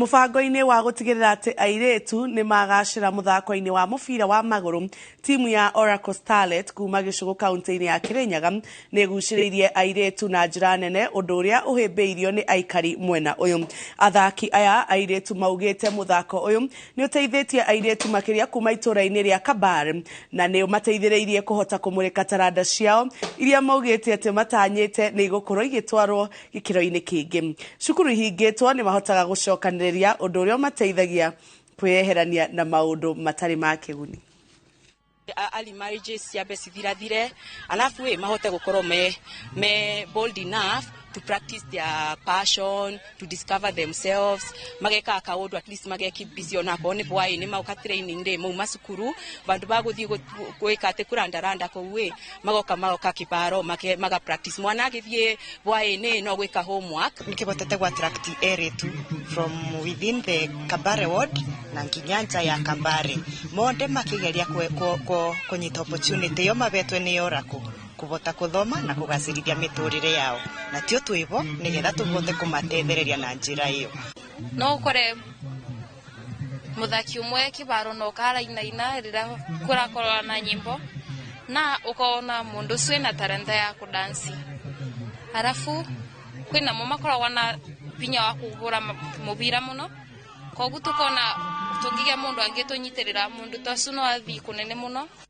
Mubango-ini wa gutigirira ati airetu ni magacira muthako-ini wa mubira wa maguru, timu ya Oracle Starlet kuma Gicugu kaunti-ini ya Kirinyaga ni guciriirie airetu na njira nene undu uria uhimbiirio ni aikari mwena uyu. Athaki aya airetu maugite muthako uyu ni uteithitie airetu makiria kuma itura-ini ria Kambare na ni umateithiriirie kuhota kumurika taranda ciao iria maugite ati matanyite ni igukorwo igitwarwo gikiro-ini kingi. Cukuru ihingitwo ni mahotaga gucokaniriria undu uria mateithagia kweherania na maundu matari ma kiguni. Early marriages ciambe cithirathire, alafu mahote gukorwo me bold enough to practice their passion, to discover themselves. Mageka kaundu at least mageki busy ona bone bwai ni mauka training day mu masukuru bandu baguthie gwika ate kurandaranda kowe magoka kibaro maga practice mwana agithie bwai ni no gwika homework nikibotete gwa attract eretu from within the Kambare ward na nginyanja ya Kambare monde makigeria kunyita opportunity yo mabetwe ni Oracle kubota kuthoma na kugacirithia miturire yao na tio twibo nigetha tubote kumatethereria na njira iyo. No kore muthaki umwe kibaro no kara ina rira kurakorwa na nyimbo na ukona mundu cwe na talenta ya kudansi, arafu kwina mama korwa na pinya wa kugura mubira muno koguo tukona tungigia mundu angitunyitirira mundu tacu no athi kunene muno.